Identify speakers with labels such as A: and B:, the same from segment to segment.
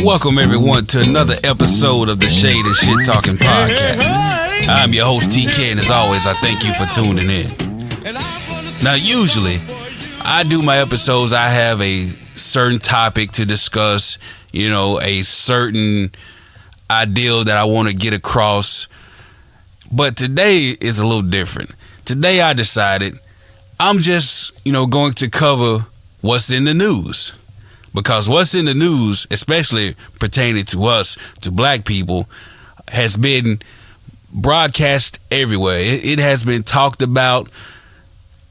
A: Welcome everyone to another episode of the Shade and Shit Talking Podcast. I'm your host TK, and as always, I thank you for tuning in. Now, usually, I do my episodes, I have a certain topic to discuss, a certain ideal that I want to get across. But today is a little different. Today I decided I'm just, going to cover what's in the news. Because what's in the news, especially pertaining to us, to black people, has been broadcast everywhere. It has been talked about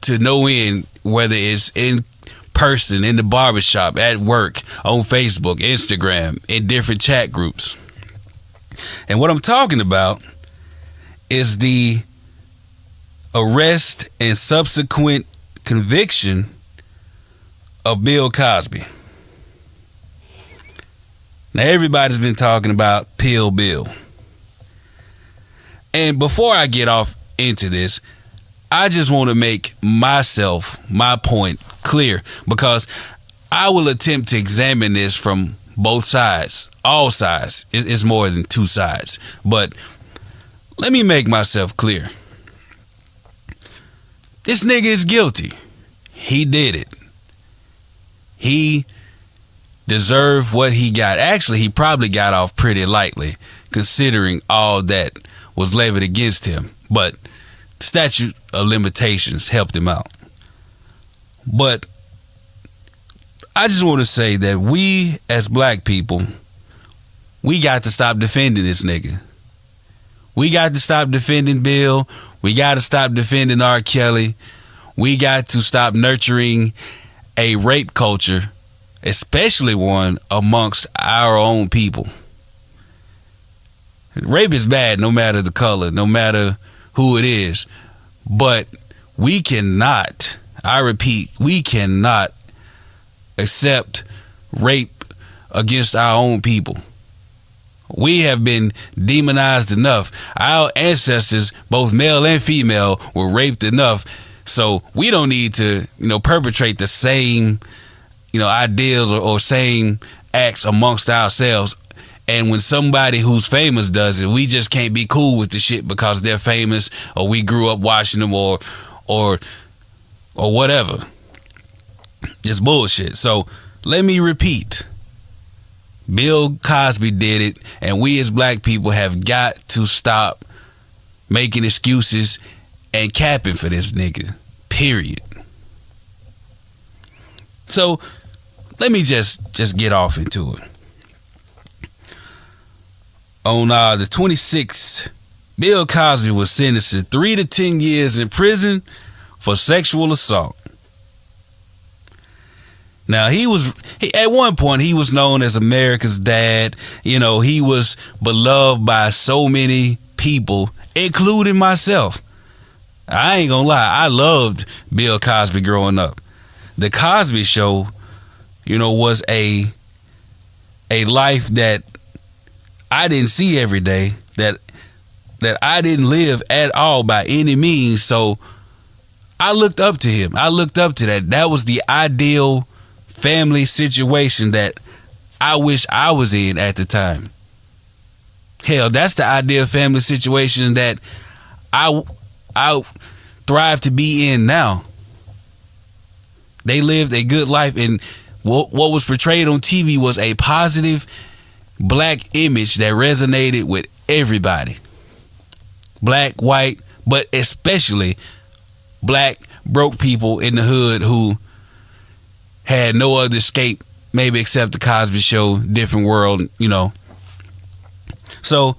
A: to no end, whether it's in person, in the barbershop, at work, on Facebook, Instagram, in different chat groups. And what I'm talking about is the arrest and subsequent conviction of Bill Cosby. Now, everybody's been talking about Pill Bill. And before I get off into this, I just want to make my point clear, because I will attempt to examine this from both sides, all sides. It's more than two sides. But let me make myself clear. This nigga is guilty. He did it. He deserved what he got. Actually, he probably got off pretty lightly, considering all that was levied against him. But statute of limitations helped him out. But I just want to say that we, as black people, we got to stop defending this nigga. We got to stop defending Bill. We got to stop defending R. Kelly. We got to stop nurturing a rape culture, especially one amongst our own people. Rape is bad no matter the color, no matter who it is. But we cannot, I repeat, we cannot accept rape against our own people. We have been demonized enough. Our ancestors, both male and female, were raped enough. So we don't need to, perpetrate the same ideals or same acts amongst ourselves. And when somebody who's famous does it, we just can't be cool with the shit because they're famous, or we grew up watching them, or whatever. It's bullshit. So let me repeat. Bill Cosby did it, and we as black people have got to stop making excuses and capping for this nigga. Period. So let me just get off into it. On the 26th, Bill Cosby was sentenced to 3 to 10 years in prison for sexual assault. Now, at one point, he was known as America's dad. He was beloved by so many people, including myself. I ain't gonna lie, I loved Bill Cosby growing up. The Cosby Show, was a life that I didn't see every day, that I didn't live at all by any means. So I looked up to him. I looked up to that. That was the ideal family situation that I wish I was in at the time. Hell, that's the ideal family situation that I thrive to be in now. They lived a good life, and what was portrayed on TV was a positive black image that resonated with everybody. Black, white, but especially black broke people in the hood who had no other escape, maybe except the Cosby Show, different world, So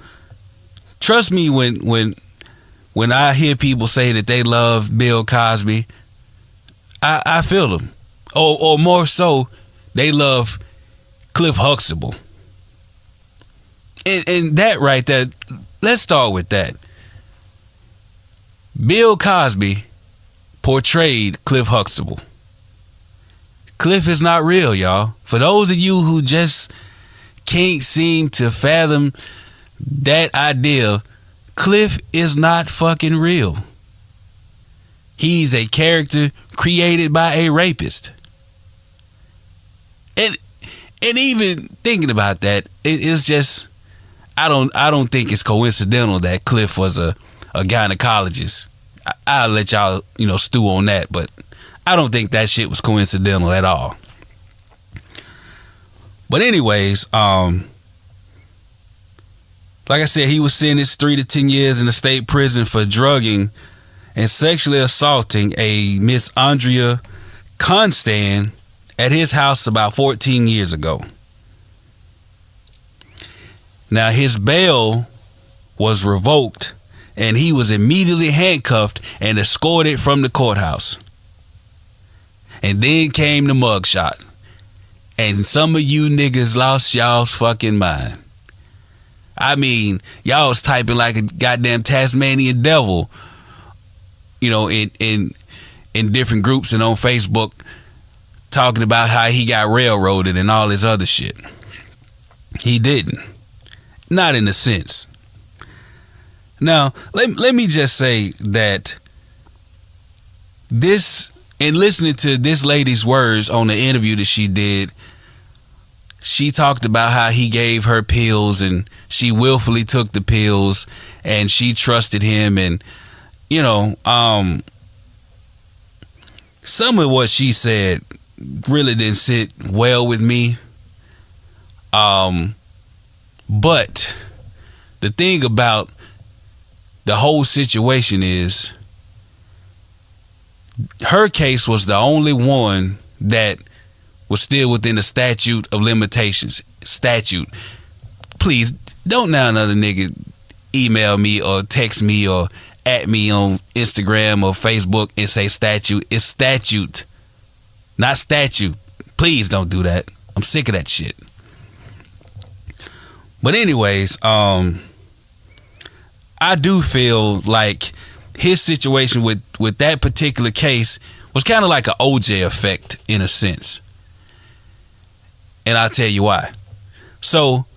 A: trust me when I hear people say that they love Bill Cosby, I feel them. Or more so, they love Cliff Huxtable. And that right there, let's start with that. Bill Cosby portrayed Cliff Huxtable. Cliff is not real, y'all. For those of you who just can't seem to fathom that idea, Cliff is not fucking real. He's a character created by a rapist. And even thinking about that, it's just, I don't think it's coincidental that Cliff was a gynecologist. I'll let y'all, stew on that, but I don't think that shit was coincidental at all. But anyways, like I said, he was sentenced 3 to 10 years in a state prison for drugging and sexually assaulting a Miss Andrea Constant at his house about 14 years ago. Now, his bail was revoked and he was immediately handcuffed and escorted from the courthouse. And then came the mugshot. And some of you niggas lost y'all's fucking mind. I mean, y'all was typing like a goddamn Tasmanian devil, in different groups and on Facebook, talking about how he got railroaded and all this other shit. He didn't. Not in a sense. Now, let me just say that this, in listening to this lady's words on the interview that she did, she talked about how he gave her pills and she willfully took the pills and she trusted him, and some of what she said really didn't sit well with me. But the thing about the whole situation is, her case was the only one that was still within the statute of limitations. Please don't now another nigga email me or text me or at me on Instagram or Facebook and say statute. It's statute, not statute. Please don't do that. I'm sick of that shit. But anyways, I do feel like his situation with that particular case was kind of like an OJ effect in a sense. And I'll tell you why. So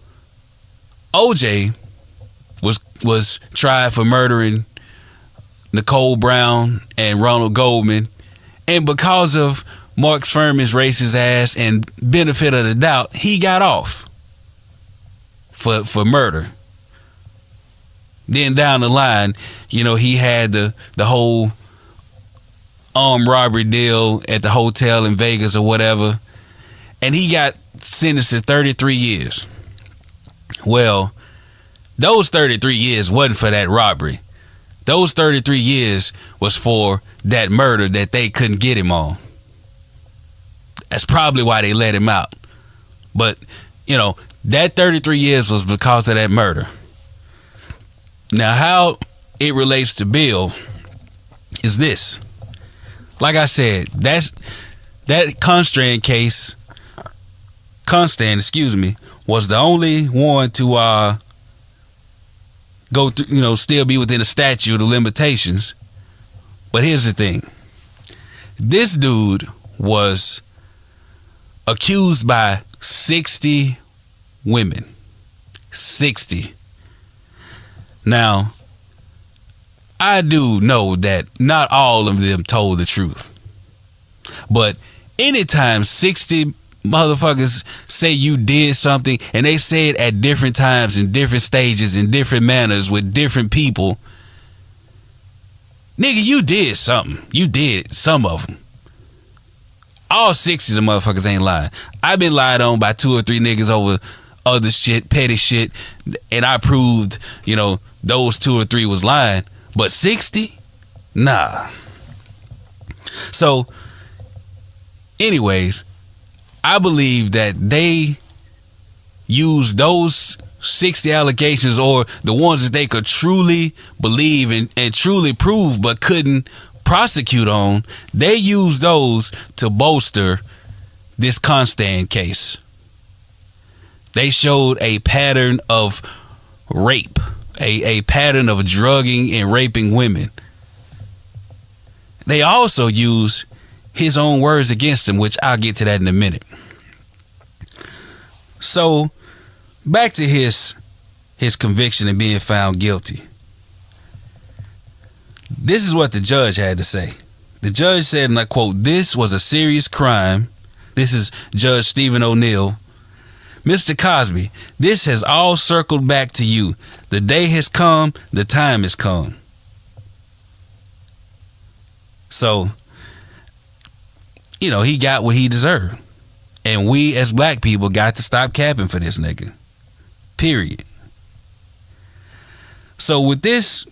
A: OJ was tried for murdering Nicole Brown and Ronald Goldman, and because of Mark Furman's racist ass and benefit of the doubt, he got off for murder. Then down the line, he had the whole armed robbery deal at the hotel in Vegas or whatever, and he got sentenced to 33 years. Well, those 33 years wasn't for that robbery. Those 33 years was for that murder that they couldn't get him on. That's probably why they let him out. But, that 33 years was because of that murder. Now, how it relates to Bill is this. Like I said, that Constant case, was the only one to go through, still be within the statute of limitations. But here's the thing. This dude was accused by 60 women. 60. Now, I do know that not all of them told the truth. But anytime 60 motherfuckers say you did something, and they say it at different times, in different stages, in different manners, with different people, nigga, you did something. You did some of them. All 60 of the motherfuckers ain't lying. I've been lied on by 2 or 3 niggas over other shit, petty shit, and I proved, those 2 or 3 was lying. But 60? Nah. So, anyways, I believe that they used those 60 allegations, or the ones that they could truly believe and truly prove but couldn't prosecute on. They used those to bolster this Constant case. They showed a pattern of rape, a pattern of drugging and raping women. They also used his own words against him, which I'll get to that in a minute. So, back to his conviction and being found guilty. This is what the judge had to say. The judge said, and I quote, "This was a serious crime." This is Judge Stephen O'Neill. "Mr. Cosby, this has all circled back to you. The day has come. The time has come." So, he got what he deserved. And we as black people got to stop capping for this nigga. Period. So with this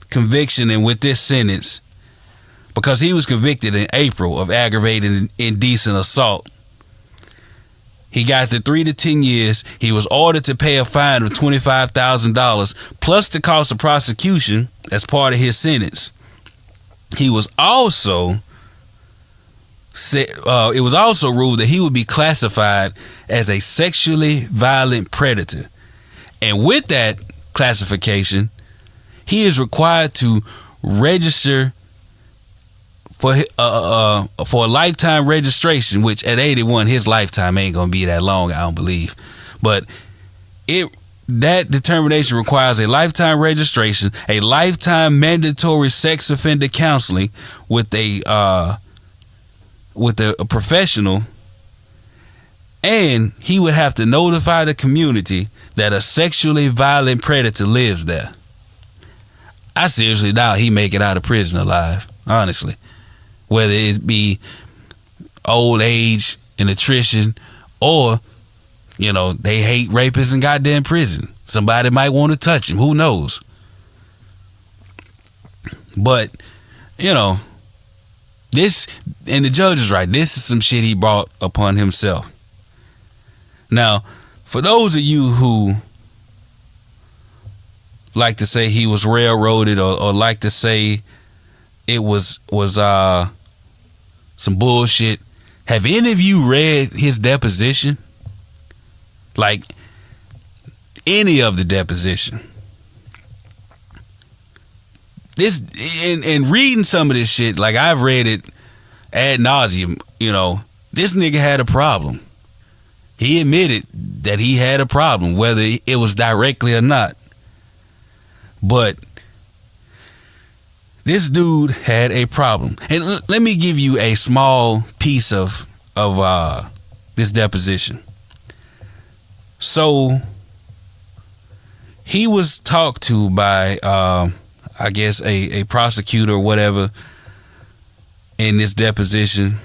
A: conviction and with this sentence, because he was convicted in April of aggravated indecent assault, he got the 3 to 10 years. He was ordered to pay a fine of $25,000 plus the cost of prosecution as part of his sentence. He was also it was also ruled that he would be classified as a sexually violent predator. And with that classification, he is required to register for a lifetime registration, which at 81, his lifetime ain't gonna be that long, I don't believe. But that determination requires a lifetime registration, a lifetime mandatory sex offender counseling with a professional, and he would have to notify the community that a sexually violent predator lives there. I seriously doubt he make it out of prison alive, honestly. Whether it be old age and attrition, or they hate rapists in goddamn prison. Somebody might want to touch him. Who knows? But this, and the judge is right, this is some shit he brought upon himself. Now, for those of you who like to say he was railroaded, or like to say it was some bullshit, have any of you read his deposition? Like, any of the deposition? This, and reading some of this shit, like I've read it ad nauseum, this nigga had a problem. He admitted that he had a problem, whether it was directly or not. But this dude had a problem. And let me give you a small piece of this deposition. So he was talked to by I guess a prosecutor or whatever in this deposition,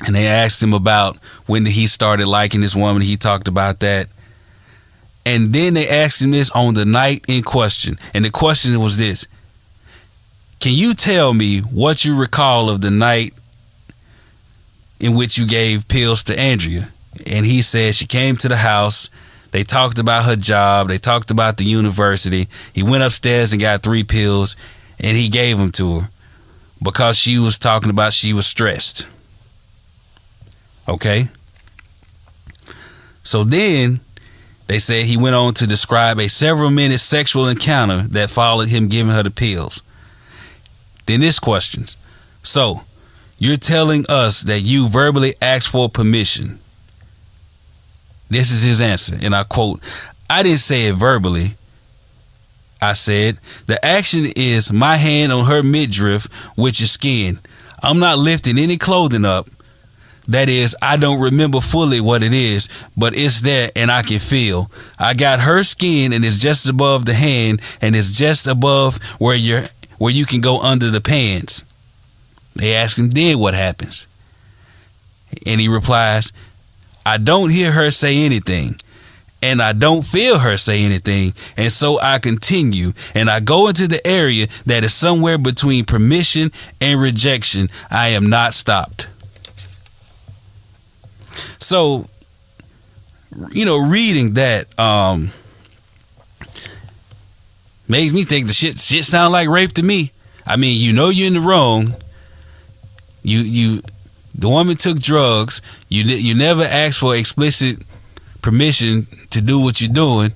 A: and they asked him about when he started liking this woman. He talked about that, and then they asked him this on the night in question, and the question was this: can you tell me what you recall of the night in which you gave pills to Andrea? And he said she came to the house. They talked about her job. They talked about the university. He went upstairs and got 3 pills, and he gave them to her because she was talking about she was stressed. Okay? So then they said he went on to describe a several-minute sexual encounter that followed him giving her the pills. Then this questions: so you're telling us that you verbally asked for permission? This is his answer, and I quote, "I didn't say it verbally. I said, the action is my hand on her midriff, which is skin. I'm not lifting any clothing up. That is, I don't remember fully what it is, but it's there and I can feel. I got her skin and it's just above the hand and it's just above where you can go under the pants." They ask him, then what happens? And he replies, "I don't hear her say anything, and I don't feel her say anything, and so I continue, and I go into the area that is somewhere between permission and rejection. I am not stopped." So, reading that makes me think the shit sound like rape to me. I mean, you're in the wrong. The woman took drugs. You never asked for explicit permission to do what you're doing.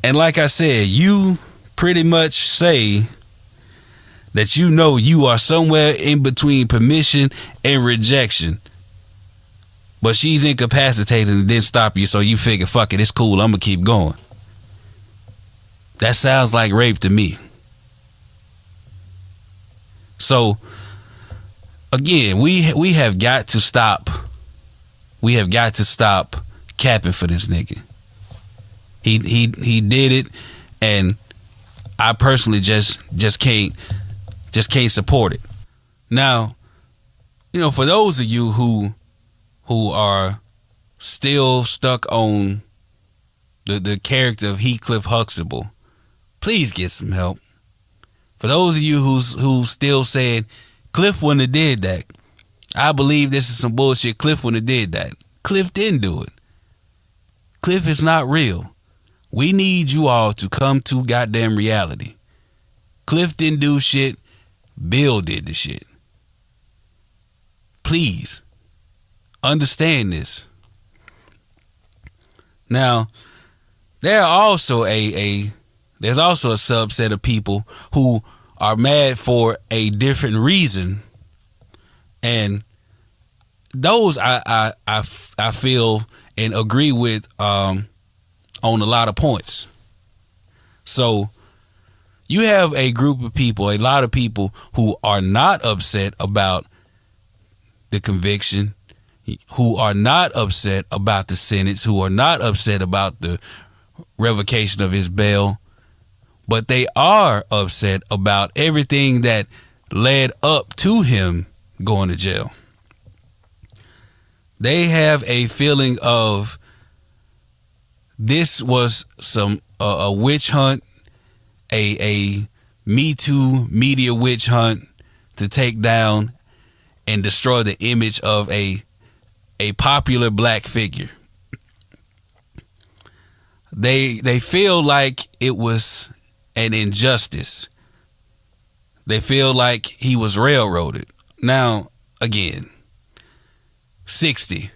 A: And like I said, you pretty much say that you are somewhere in between permission and rejection. But she's incapacitated and didn't stop you, so you figure, fuck it, it's cool, I'm going to keep going. That sounds like rape to me. So again, we have got to stop. We have got to stop capping for this nigga. He did it, and I personally just can't support it. Now, for those of you who are still stuck on the character of Heathcliff Huxtable, please get some help. For those of you who still saying Cliff wouldn't have did that, I believe this is some bullshit. Cliff wouldn't have did that. Cliff didn't do it. Cliff is not real. We need you all to come to goddamn reality. Cliff didn't do shit. Bill did the shit. Please understand this. Now, there's also a subset of people who are mad for a different reason, and those I feel and agree with on a lot of points. So you have a group of people, a lot of people who are not upset about the conviction, who are not upset about the sentence, who are not upset about the revocation of his bail, but they are upset about everything that led up to him going to jail. They have a feeling of this was a witch hunt, a Me Too media witch hunt to take down and destroy the image of a popular black figure. They feel like it was an injustice. They feel like he was railroaded. Now, again, 60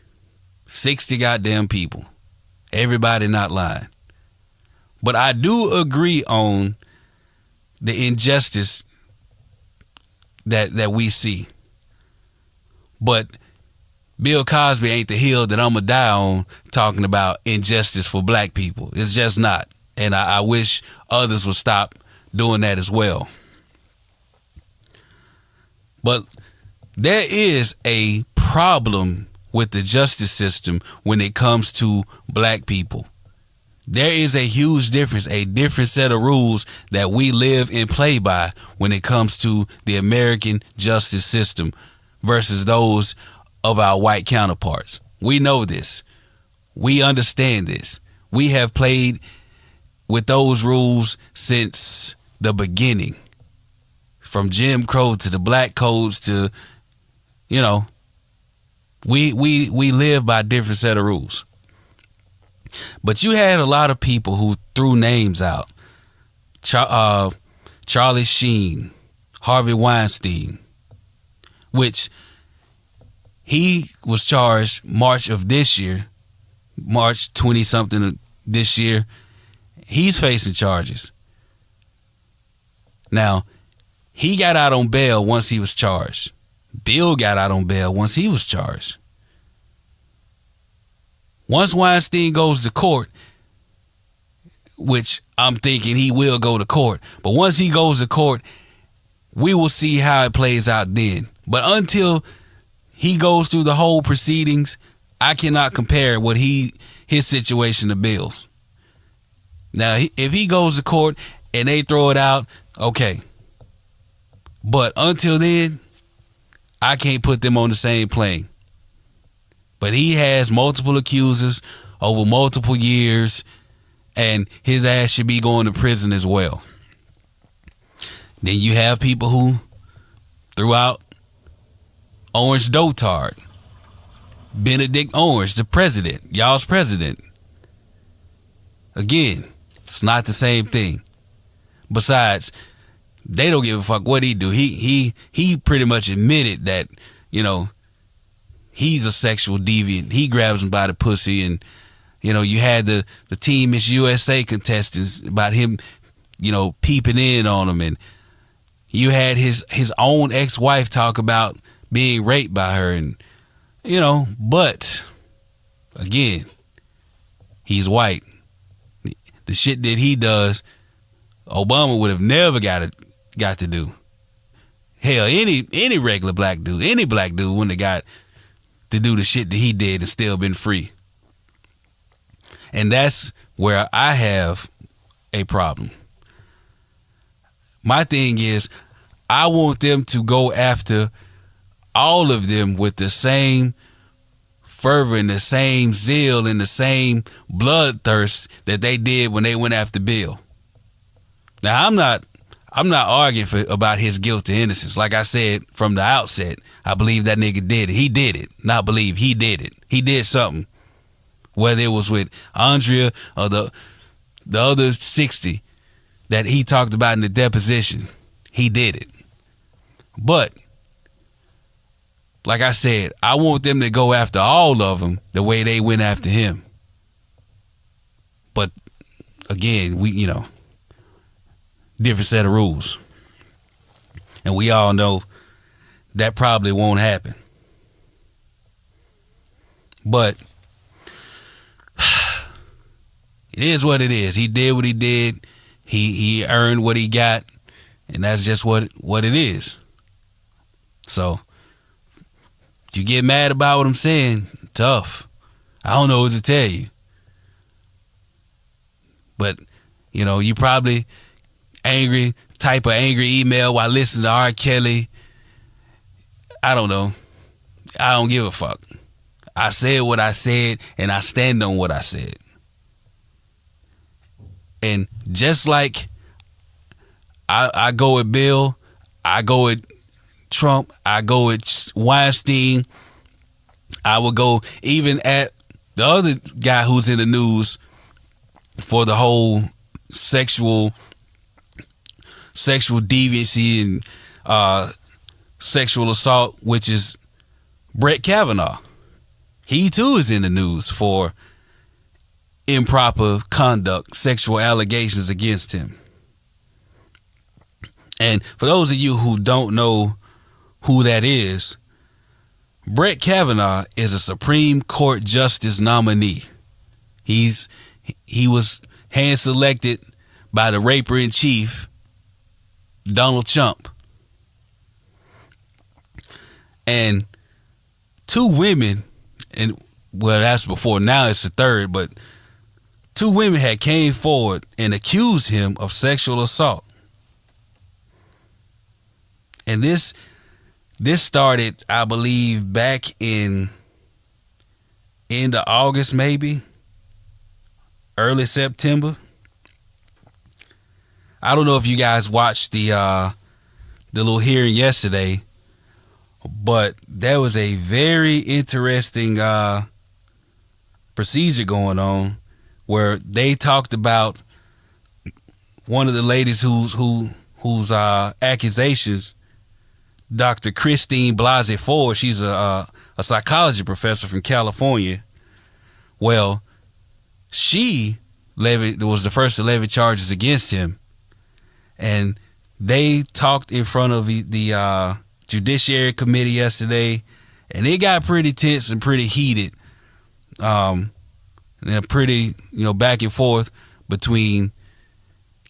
A: goddamn people. Everybody not lying. But I do agree on the injustice that we see. But Bill Cosby ain't the hill that I'm going to die on talking about injustice for black people. It's just not. And I wish others would stop doing that as well. But there is a problem with the justice system when it comes to black people. There is a huge difference, a different set of rules that we live and play by when it comes to the American justice system versus those of our white counterparts. We know this. We understand this. We have played with those rules since the beginning. From Jim Crow to the black codes to, we live by a different set of rules. But you had a lot of people who threw names out. Charlie Sheen, Harvey Weinstein, which he was charged March of this year, March 20-something of this year. He's facing charges. Now, he got out on bail once he was charged. Bill got out on bail once he was charged. Once Weinstein goes to court, which I'm thinking he will go to court, but once he goes to court, we will see how it plays out then. But until he goes through the whole proceedings, I cannot compare his situation to Bill's. Now, if he goes to court and they throw it out, okay. But until then, I can't put them on the same plane. But he has multiple accusers over multiple years, and his ass should be going to prison as well. Then you have people who threw out Orange Dotard, Benedict Orange, the president, y'all's president. Again, it's not the same thing. Besides, they don't give a fuck what he do. He pretty much admitted that, he's a sexual deviant. He grabs him by the pussy, and you had the Team Miss USA contestants about him, peeping in on him, and you had his own ex-wife talk about being raped by her, and but again, he's white. The shit that he does, Obama would have never got to do. Hell, any regular black dude, any black dude wouldn't have got to do the shit that he did and still been free. And that's where I have a problem. My thing is, I want them to go after all of them with the same fervor and the same zeal and the same bloodthirst that they did when they went after Bill. Now, I'm not arguing about his guilt or innocence. Like I said from the outset, I believe that nigga did it. He did it. Not believe, he did it. He did something. Whether it was with Andrea or the other 60 that he talked about in the deposition, he did it. But, like I said, I want them to go after all of them the way they went after him. But, again, different set of rules. And we all know that probably won't happen. But it is what it is. He did what he did. He earned what he got. And that's just what it is. So, if you get mad about what I'm saying, tough. I don't know what to tell you. But, you probably type an angry email while listening to R. Kelly. I don't know. I don't give a fuck. I said what I said, and I stand on what I said. And just like I go with Bill, I go with Trump, I go with Weinstein, I would go even at the other guy who's in the news for the whole sexual deviancy and sexual assault, which is Brett Kavanaugh. He too is in the news for improper conduct, sexual allegations against him. And for those of you who don't know who that is, Brett Kavanaugh is a Supreme Court Justice nominee. He was hand selected by the raper in chief, Donald Trump. And two women, and well, that's before, now it's the third, but two women had came forward and accused him of sexual assault. And this started, I believe, back in end of August, maybe early September. I don't know if you guys watched the little hearing yesterday, but there was a very interesting procedure going on where they talked about one of the ladies whose accusations, Dr. Christine Blasey Ford, she's a psychology professor from California. Well, she was the first to levy charges against him. And they talked in front of the Judiciary Committee yesterday, and it got pretty tense and pretty heated. And pretty, back and forth between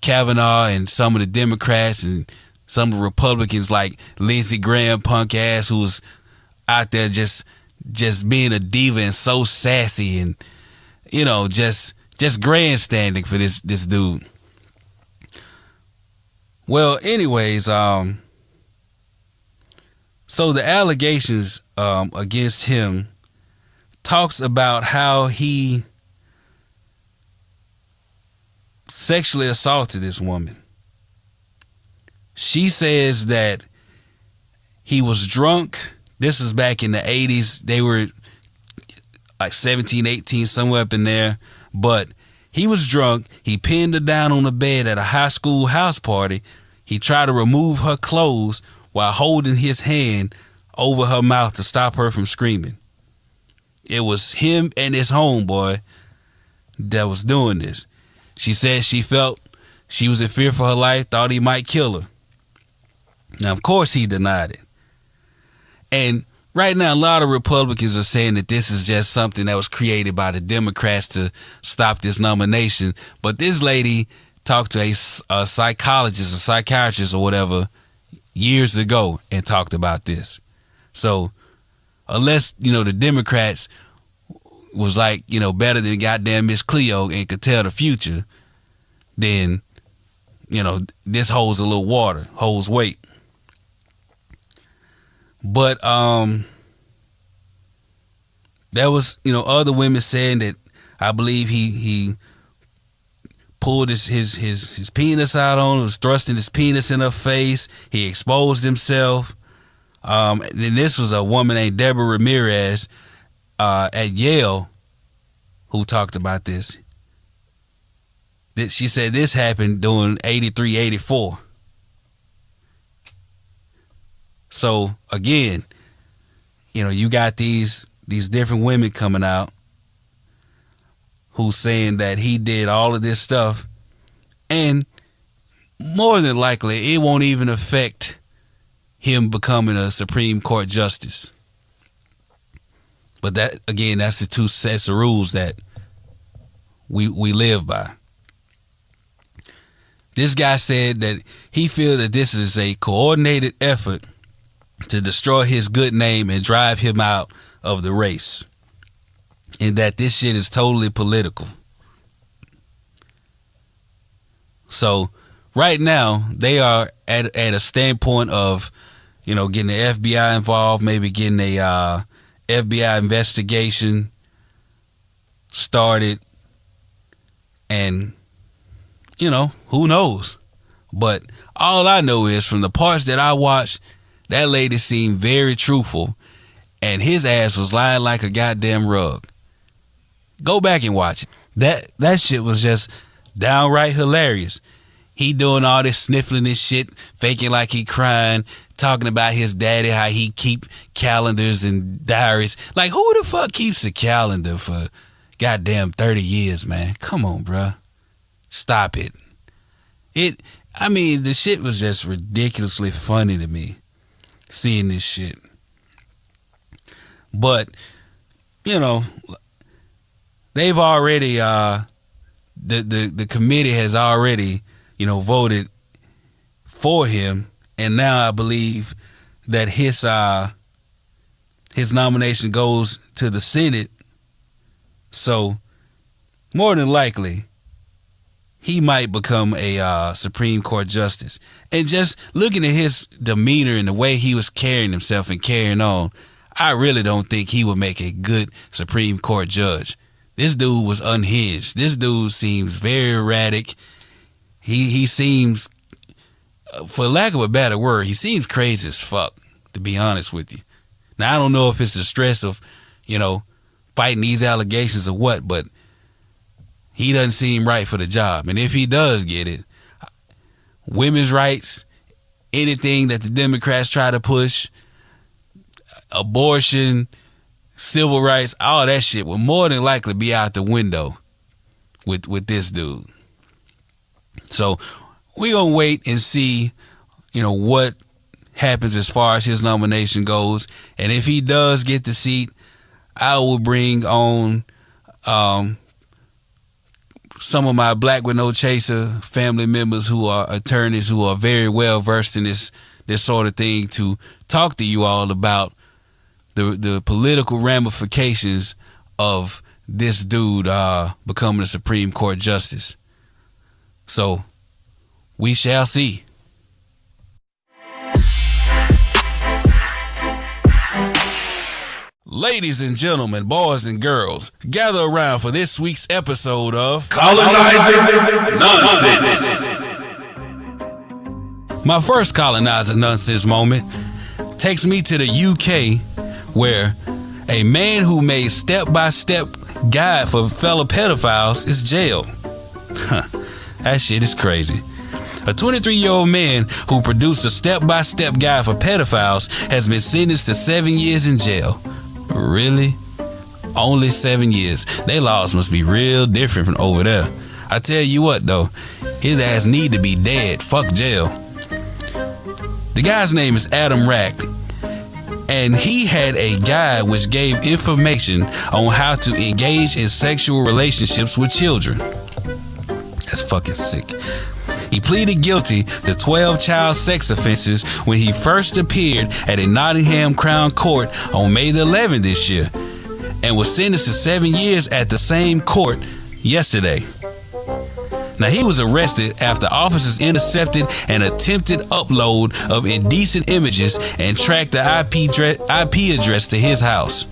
A: Kavanaugh and some of the Democrats and some of the Republicans like Lindsey Graham, punk ass, who was out there just being a diva and so sassy and, just grandstanding for this dude. Well, anyways, so the allegations against him talks about how he sexually assaulted this woman. She says that he was drunk. This is back in the 80s. They were like 17, 18, somewhere up in there. But he was drunk. He pinned her down on the bed at a high school house party. He tried to remove her clothes while holding his hand over her mouth to stop her from screaming. It was him and his homeboy that was doing this. She said she felt she was in fear for her life, thought he might kill her. Now, of course, he denied it. And right now, a lot of Republicans are saying that this is just something that was created by the Democrats to stop this nomination. But this lady talked to a psychologist, a psychiatrist or whatever years ago and talked about this. So unless, the Democrats was like, better than goddamn Miss Cleo and could tell the future, then, this holds a little water, holds weight. But there was, other women saying that I believe he pulled his penis out on her, was thrusting his penis in her face. He exposed himself. And this was a woman named Deborah Ramirez at Yale who talked about this. That she said this happened during 83, 84. So again, you got these different women coming out who's saying that he did all of this stuff, and more than likely it won't even affect him becoming a Supreme Court justice. But that, again, that's the two sets of rules that we live by. This guy said that he feels that this is a coordinated effort to destroy his good name and drive him out of the race, and that this shit is totally political. So right now they are at a standpoint of, getting the FBI involved, maybe getting a FBI investigation started, and who knows. But all I know is from the parts that I watched, that lady seemed very truthful, and his ass was lying like a goddamn rug. Go back and watch it. That shit was just downright hilarious. He doing all this sniffling and shit, faking like he crying, talking about his daddy, how he keep calendars and diaries. Like, who the fuck keeps a calendar for goddamn 30 years, man? Come on, bruh. Stop it. The shit was just ridiculously funny to me, seeing this shit. But, they've already, the committee has already, voted for him. And now I believe that his nomination goes to the Senate. So more than likely, he might become a Supreme Court justice. And just looking at his demeanor and the way he was carrying himself and carrying on, I really don't think he would make a good Supreme Court judge. This dude was unhinged. This dude seems very erratic. He seems, for lack of a better word, he seems crazy as fuck, to be honest with you. Now, I don't know if it's the stress of, fighting these allegations or what, but he doesn't seem right for the job. And if he does get it, women's rights, anything that the Democrats try to push, abortion, civil rights, all that shit will more than likely be out the window with this dude. So we're going to wait and see, what happens as far as his nomination goes. And if he does get the seat, I will bring on some of my Black with No Chaser family members who are attorneys who are very well versed in this sort of thing to talk to you all about the political ramifications of this dude becoming a Supreme Court justice. So we shall see. Ladies and gentlemen, boys and girls, gather around for this week's episode of Colonizing Nonsense. My first colonizer nonsense moment takes me to the UK, where a man who made step-by-step guide for fellow pedophiles is jailed. That shit is crazy. A 23-year-old man who produced a step-by-step guide for pedophiles has been sentenced to 7 years in jail. Really? Only 7 years. Their laws must be real different from over there. I tell you what, though, his ass need to be dead. Fuck jail. The guy's name is Adam Rack, and he had a guide which gave information on how to engage in sexual relationships with children. That's fucking sick. He pleaded guilty to 12 child sex offenses when he first appeared at a Nottingham Crown Court on May the 11th this year, and was sentenced to 7 years at the same court yesterday. Now, he was arrested after officers intercepted an attempted upload of indecent images and tracked the IP address to his house.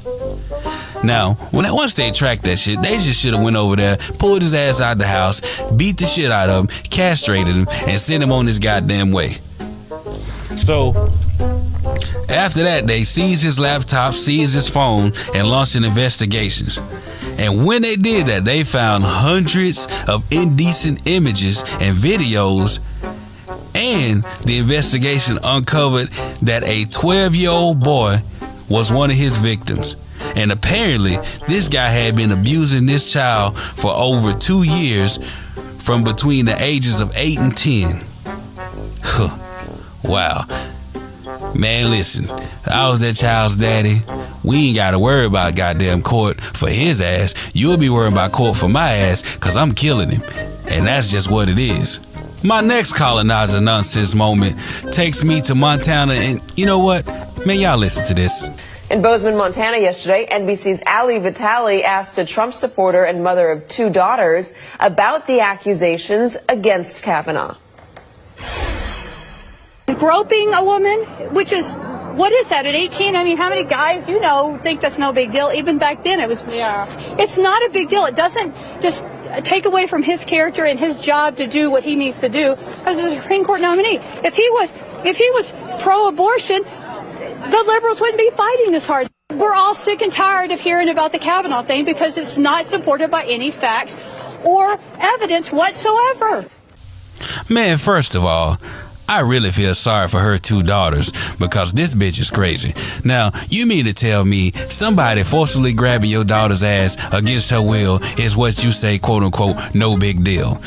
A: Now, once they tracked that shit, they just should have went over there, pulled his ass out the house, beat the shit out of him, castrated him, and sent him on his goddamn way. So, after that, they seized his laptop, seized his phone, and launched an investigation. And when they did that, they found hundreds of indecent images and videos, and the investigation uncovered that a 12-year-old boy was one of his victims. And apparently, this guy had been abusing this child for over 2 years from between the ages of 8 and 10. Huh. Wow. Man, listen, I was that child's daddy. We ain't got to worry about goddamn court for his ass. You'll be worrying about court for my ass because I'm killing him. And that's just what it is. My next colonizer nonsense moment takes me to Montana. And you know what? Man, y'all listen to this.
B: In Bozeman, Montana yesterday, NBC's Ali Vitale asked a Trump supporter and mother of 2 daughters about the accusations against Kavanaugh.
C: Groping a woman, which is, what is that, at 18? I mean, how many guys, think that's no big deal? Even back then, it was, it's not a big deal. It doesn't just take away from his character and his job to do what he needs to do as a Supreme Court nominee. If he was pro-abortion, the liberals wouldn't be fighting this hard. We're all sick and tired of hearing about the Kavanaugh thing because it's not supported by any facts or evidence whatsoever.
A: Man, first of all, I really feel sorry for her 2 daughters because this bitch is crazy. Now, you mean to tell me somebody forcibly grabbing your daughter's ass against her will is what you say, quote unquote, no big deal?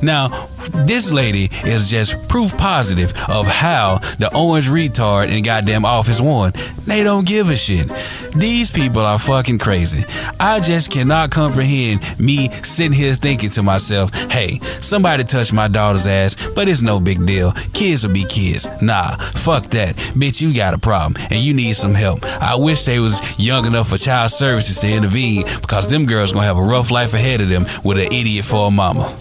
A: Now, this lady is just proof positive of how the orange retard in goddamn office won. They don't give a shit. These people are fucking crazy. I just cannot comprehend me sitting here thinking to myself, hey, somebody touched my daughter's ass, but it's no big deal. Kids will be kids. Nah, fuck that. Bitch, you got a problem and you need some help. I wish they was young enough for child services to intervene because them girls gonna have a rough life ahead of them with an idiot for a mama.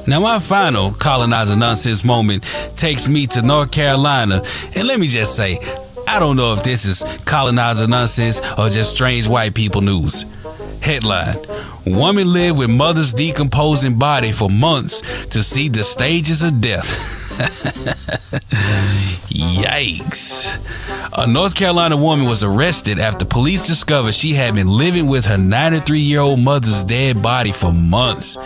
A: Now, my final colonizer nonsense moment takes me to North Carolina, and let me just say, I don't know if this is colonizer nonsense or just strange white people news. Headline: Woman lived with mother's decomposing body for months to see the stages of death. Yikes. A North Carolina woman was arrested after police discovered she had been living with her 93-year-old mother's dead body for months.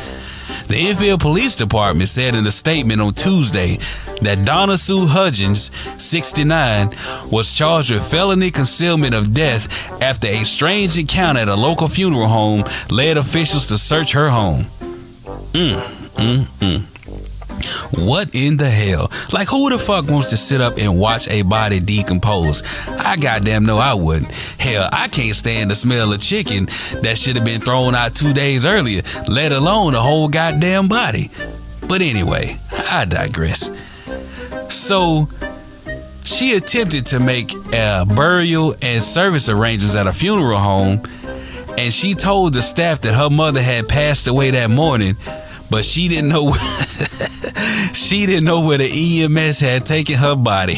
A: The Enfield Police Department said in a statement on Tuesday that Donna Sue Hudgens, 69, was charged with felony concealment of death after a strange encounter at a local funeral home led officials to search her home. What in the hell? Like, who the fuck wants to sit up and watch a body decompose? I goddamn know I wouldn't. Hell, I can't stand the smell of chicken that should have been thrown out 2 days earlier, let alone a whole goddamn body. But anyway, I digress. So, she attempted to make burial and service arrangements at a funeral home, and she told the staff that her mother had passed away that morning, but she didn't know where the EMS had taken her body.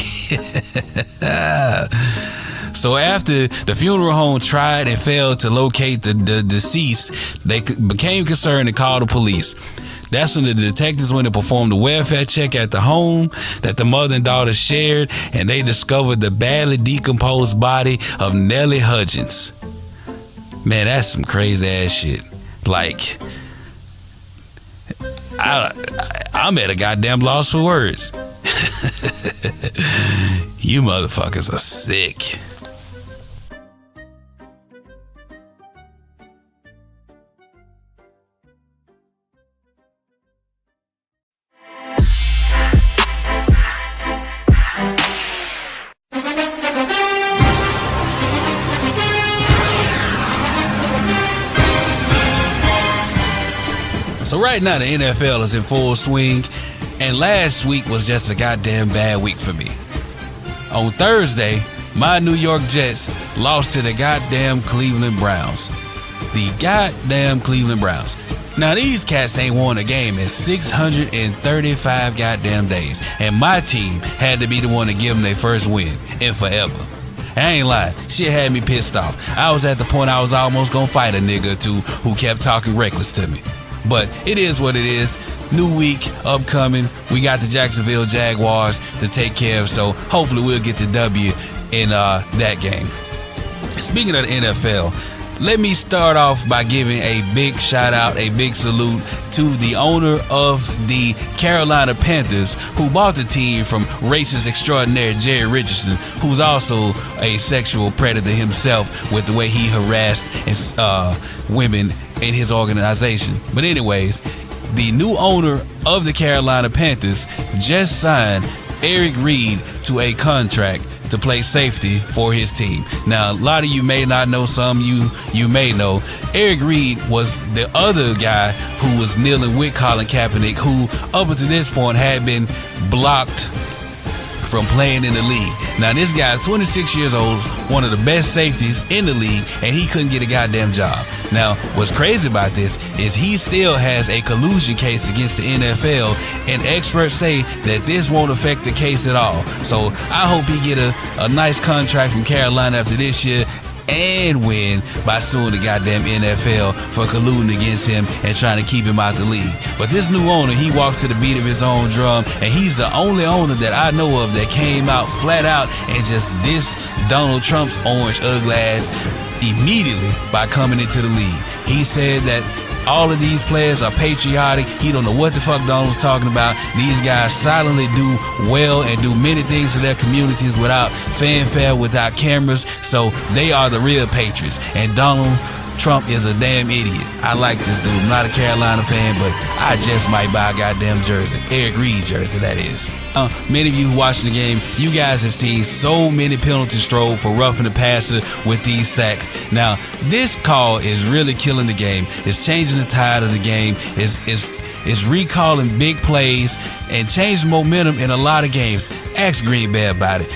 A: So after the funeral home tried and failed to locate the deceased, they became concerned and called the police. That's when the detectives went to perform the welfare check at the home that the mother and daughter shared, and they discovered the badly decomposed body of Nellie Hudgens. Man, that's some crazy ass shit. Like, I'm at a goddamn loss for words. You motherfuckers are sick. So right now the NFL is in full swing, and last week was just a goddamn bad week for me. On Thursday, my New York Jets lost to the goddamn Cleveland Browns. The goddamn Cleveland Browns. Now these cats ain't won a game in 635 goddamn days, and my team had to be the one to give them their first win in forever. I ain't lying, shit had me pissed off. I was at the point I was almost gonna fight a nigga or two who kept talking reckless to me. But it is what it is. New week upcoming. We got the Jacksonville Jaguars to take care of, so hopefully we'll get the W in that game. Speaking of the NFL, let me start off by giving a big shout out, a big salute to the owner of the Carolina Panthers, who bought the team from racist extraordinaire Jerry Richardson, who's also a sexual predator himself with the way he harassed women in his organization. But anyways, the new owner of the Carolina Panthers just signed Eric Reid to a contract to play safety for his team. Now, a lot of you may not know, some you may know. Eric Reid was the other guy who was kneeling with Colin Kaepernick, who up until this point had been blocked from playing in the league. Now, this guy's 26 years old, one of the best safeties in the league, and he couldn't get a goddamn job. Now, what's crazy about this is he still has a collusion case against the NFL, and experts say that this won't affect the case at all. So I hope he get a nice contract from Carolina after this year and win by suing the goddamn NFL for colluding against him and trying to keep him out the league. But this new owner, he walks to the beat of his own drum, and he's the only owner that I know of that came out flat out and just dissed Donald Trump's orange ugly ass immediately by coming into the league. He said that all of these players are patriotic. He don't know what the fuck Donald was talking about. These guys silently do well and do many things for their communities without fanfare, without cameras. So they are the real patriots. And Donald Trump is a damn idiot. I like this dude. I'm not a Carolina fan, but I just might buy a goddamn jersey. Eric Reid jersey, that is. Many of you who watch the game, you guys have seen so many penalties thrown for roughing the passer with these sacks. Now, this call is really killing the game. It's changing the tide of the game. It's recalling big plays and changing momentum in a lot of games. Ask Green Bay about it.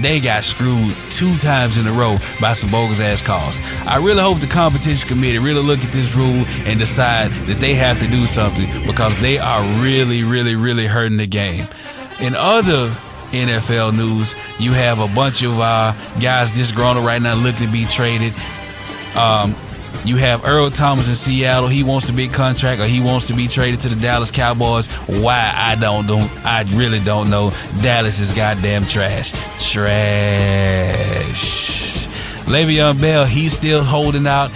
A: They got screwed 2 times in a row by some bogus ass calls. I really hope the competition committee really look at this rule and decide that they have to do something, because they are really, really, really hurting the game. In other NFL news, you have a bunch of guys disgruntled right now looking to be traded. You have Earl Thomas in Seattle. He wants a big contract, or he wants to be traded to the Dallas Cowboys. Why? I really don't know. Dallas is goddamn trash. Le'Veon Bell, he's still holding out.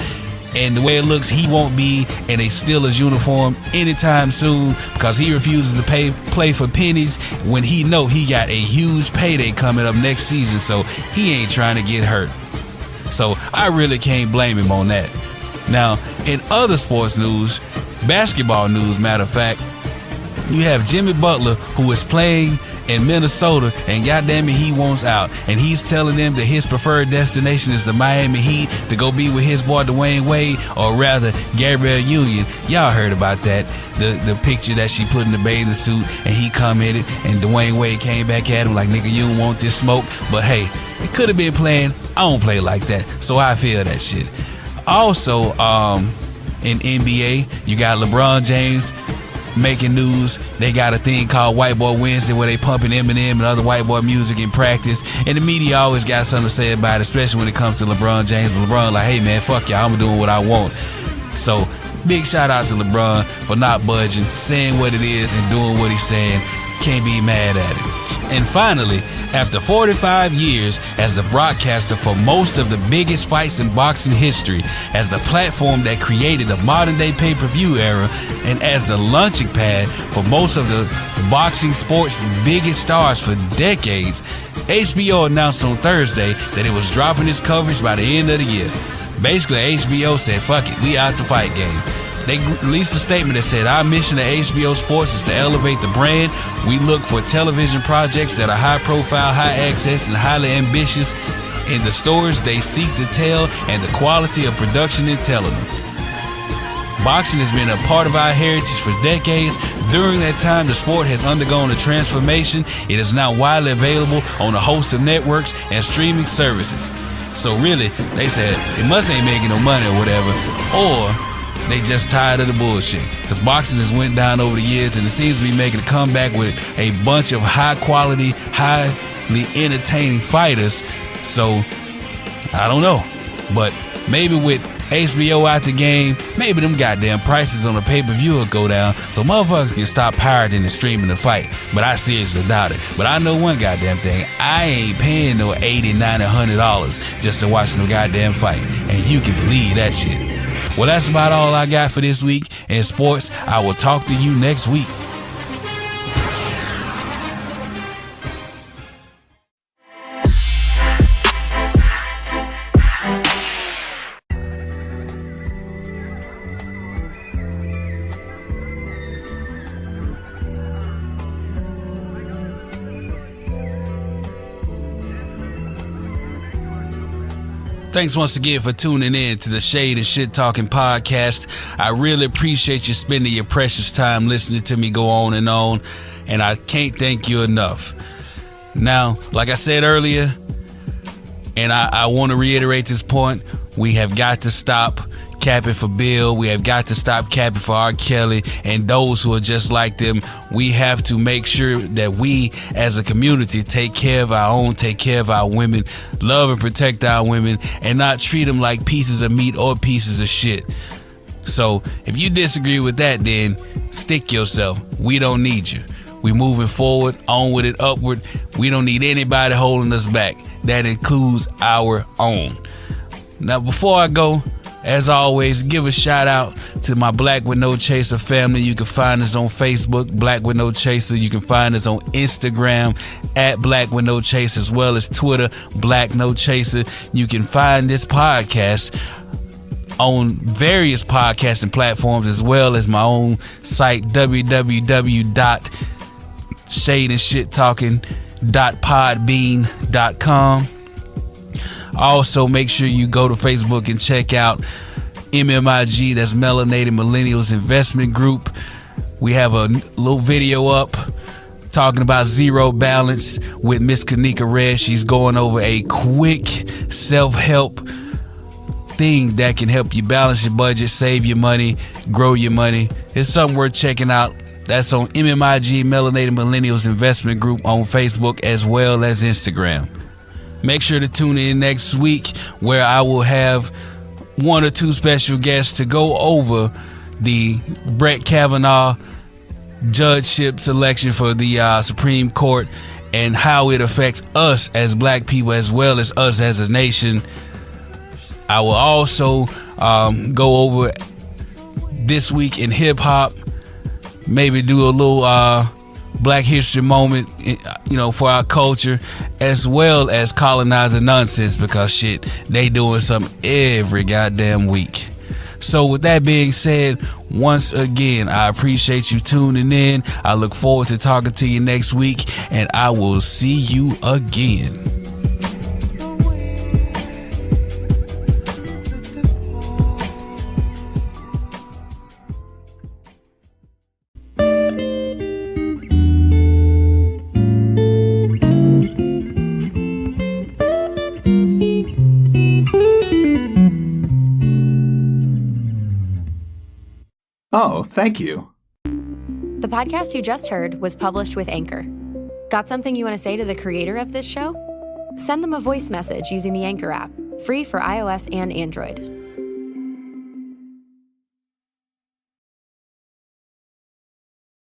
A: And the way it looks, he won't be in a Steelers uniform anytime soon, because he refuses to play for pennies when he know he got a huge payday coming up next season. So he ain't trying to get hurt. So I really can't blame him on that. Now, in other sports news, basketball news, matter of fact, you have Jimmy Butler, who is playing in Minnesota, and goddamn it, he wants out. And he's telling them that his preferred destination is the Miami Heat to go be with his boy Dwayne Wade, or rather Gabrielle Union. Y'all heard about that, the picture that she put in the bathing suit, and he commented, and Dwayne Wade came back at him like, nigga, you don't want this smoke. But hey, it could have been planned. I don't play like that, so I feel that shit. Also, in NBA, you got LeBron James making news. They got a thing called White Boy Wednesday where they pumping Eminem and other white boy music in practice, and the media always got something to say about it, especially when it comes to LeBron James. LeBron like, hey man, fuck y'all, I'm doing what I want. So big shout out to LeBron for not budging, saying what it is and doing what he's saying. Can't be mad at it. And finally, after 45 years as the broadcaster for most of the biggest fights in boxing history, as the platform that created the modern day pay-per-view era, and as the launching pad for most of the boxing sport's biggest stars for decades, HBO announced on Thursday that it was dropping its coverage by the end of the year. Basically, HBO said, fuck it, we out the fight game. They released a statement that said, our mission at HBO Sports is to elevate the brand. We look for television projects that are high profile, high access, and highly ambitious in the stories they seek to tell and the quality of production in telling them. Boxing has been a part of our heritage for decades. During that time, the sport has undergone a transformation. It is now widely available on a host of networks and streaming services. So really, they said it must ain't making no money or whatever, or they just tired of the bullshit. Because boxing has went down over the years, and it seems to be making a comeback with a bunch of high quality, highly entertaining fighters. So I don't know, but maybe with HBO out the game, maybe them goddamn prices on the pay-per-view will go down so motherfuckers can stop pirating and streaming the fight. But I seriously doubt it. But I know one goddamn thing. I ain't paying no $80, $90, $100 just to watch no goddamn fight. And you can believe that shit. Well, that's about all I got for this week in sports. I will talk to you next week. Thanks once again for tuning in to the Shade and Shit Talking podcast. I really appreciate you spending your precious time listening to me go on, and I can't thank you enough. Now, like I said earlier, and I want to reiterate this point, we have got to stop capping for Bill. We have got to stop capping for R. Kelly and those who are just like them. We have to make sure that we as a community take care of our own, take care of our women, love and protect our women, and not treat them like pieces of meat or pieces of shit. So if you disagree with that, then stick yourself. We don't need you. We moving forward, on with it, upward. We don't need anybody holding us back. That includes our own. Now, before I go, as always, give a shout out to my Black with No Chaser family. You can find us on Facebook, Black with No Chaser. You can find us on Instagram at Black with No Chaser, as well as Twitter, Black No Chaser. You can find this podcast on various podcasting platforms, as well as my own site, www.shadeandshittalking.podbean.com. Also, make sure you go to Facebook and check out MMIG, that's Melanated Millennials Investment Group. We have a little video up talking about zero balance with Miss Kanika Red. She's going over a quick self-help thing that can help you balance your budget, save your money, grow your money. It's something worth checking out. That's on MMIG, Melanated Millennials Investment Group, on Facebook as well as Instagram. Make sure to tune in next week, where I will have one or two special guests to go over the Brett Kavanaugh judgeship selection for the Supreme Court and how it affects us as black people as well as us as a nation. I will also go over this week in hip hop, maybe do a little Black History moment, for our culture, as well as colonizer nonsense, because shit, they doing something every goddamn week. So with that being said, once again, I appreciate you tuning in. I look forward to talking to you next week, and I will see you again.
D: Oh, thank you.
E: The podcast you just heard was published with Anchor. Got something you want to say to the creator of this show? Send them a voice message using the Anchor app, free for iOS and Android.